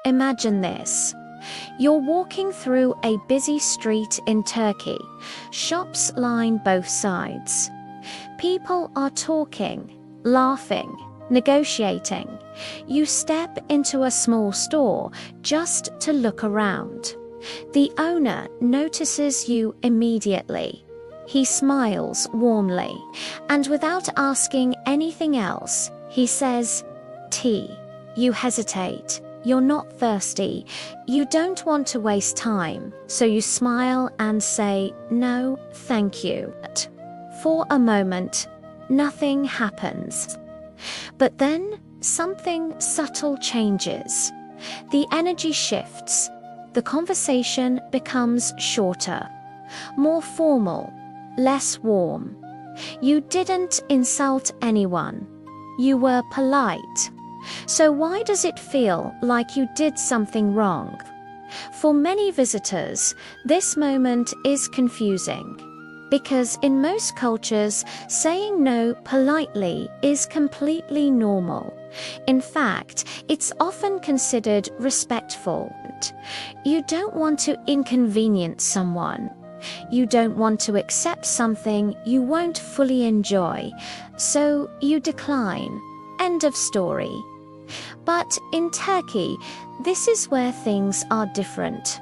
Imagine this. You're walking through a busy street in Turkey. Shops line both sides. People are talking, laughing, negotiating. You step into a small store just to look around. The owner notices you immediately. He smiles warmly, and without asking anything else, he says, "Tea." You hesitate. You're not thirsty. You don't want to waste time, so you smile and say, "No, thank you." For a moment, nothing happens. But then something subtle changes. The energy shifts. The conversation becomes shorter, more formal, less warm. You didn't insult anyone. You were polite. So why does it feel like you did something wrong? For many visitors, this moment is confusing. Because in most cultures, saying no politely is completely normal. In fact, it's often considered respectful. You don't want to inconvenience someone. You don't want to accept something you won't fully enjoy, so you decline. End of story. But in Turkey, this is where things are different.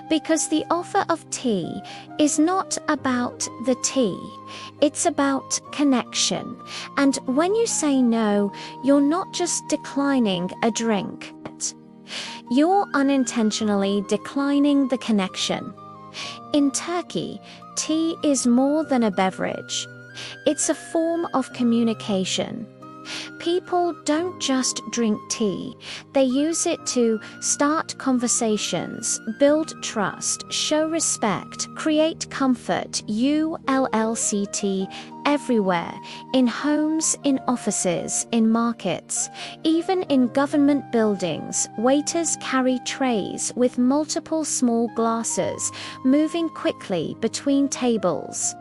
Because the offer of tea is not about the tea, it's about connection. And when you say no, you're not just declining a drink. You're unintentionally declining the connection. In Turkey, tea is more than a beverage. It's a form of communication. People don't just drink tea, they use it to start conversations, build trust, show respect, create comfort. ULLCT everywhere, in homes, in offices, in markets, even in government buildings. Waiters carry trays with multiple small glasses, moving quickly between tables.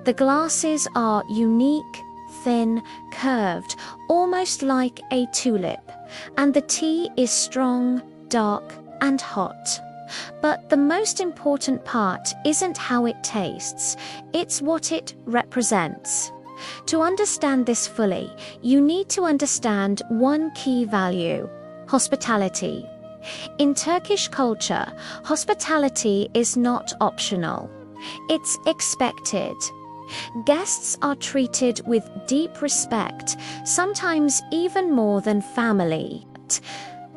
The glasses are unique, thin, curved, almost like a tulip, and the tea is strong, dark, and hot. But the most important part isn't how it tastes, it's what it represents. To understand this fully, you need to understand one key value: hospitality. In Turkish culture, hospitality is not optional. It's expected. Guests are treated with deep respect, sometimes even more than family.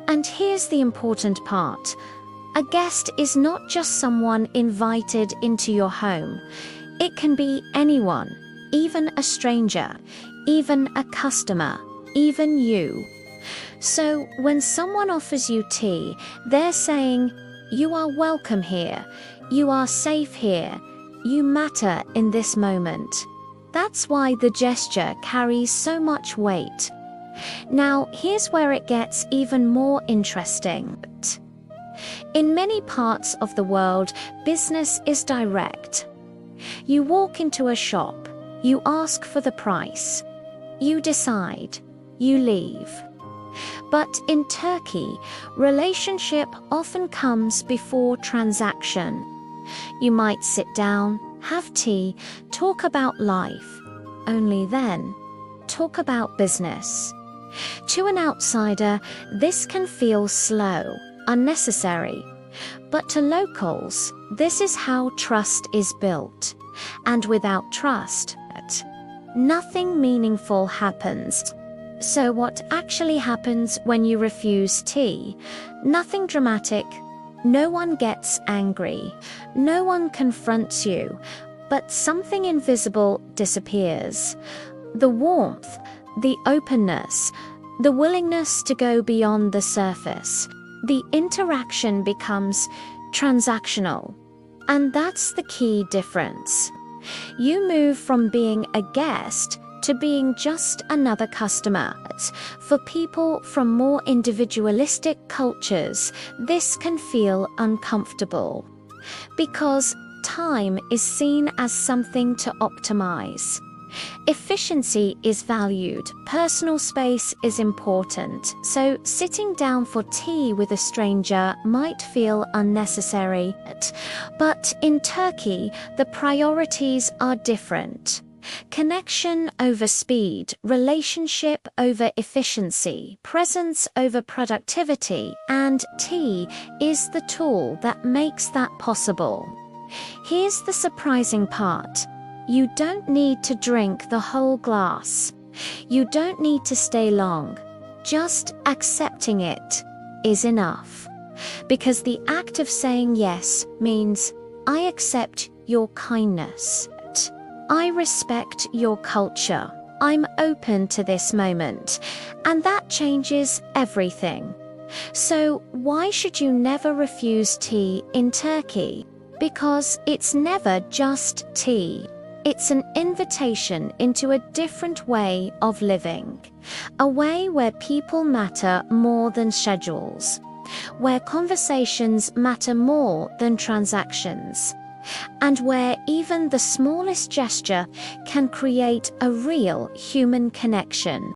And here's the important part. A guest is not just someone invited into your home. It can be anyone, even a stranger, even a customer, even you. So when someone offers you tea, they're saying, "You are welcome here. You are safe here. You matter in this moment." That's why the gesture carries so much weight. Now, here's where it gets even more interesting. In many parts of the world, business is direct. You walk into a shop, you ask for the price, you decide, you leave. But in Turkey, relationship often comes before transaction. You might sit down, have tea, talk about life. Only then, talk about business. To an outsider, this can feel slow, unnecessary. But to locals, this is how trust is built. And without trust, nothing meaningful happens. So what actually happens when you refuse tea? Nothing dramatic. No one gets angry. No one confronts you. But something invisible disappears. The warmth, the openness, the willingness to go beyond the surface. The interaction becomes transactional. And that's the key difference. You move from being a guest to being just another customer. For people from more individualistic cultures, this can feel uncomfortable. Because time is seen as something to optimize. Efficiency is valued, personal space is important, so sitting down for tea with a stranger might feel unnecessary. But in Turkey, the priorities are different. Connection over speed, relationship over efficiency, presence over productivity, and tea is the tool that makes that possible. Here's the surprising part. You don't need to drink the whole glass. You don't need to stay long. Just accepting it is enough. Because the act of saying yes means, I accept your kindness. I respect your culture. I'm open to this moment. And that changes everything. So why should you never refuse tea in Turkey? Because it's never just tea. It's an invitation into a different way of living. A way where people matter more than schedules. Where conversations matter more than transactions. And where even the smallest gesture can create a real human connection.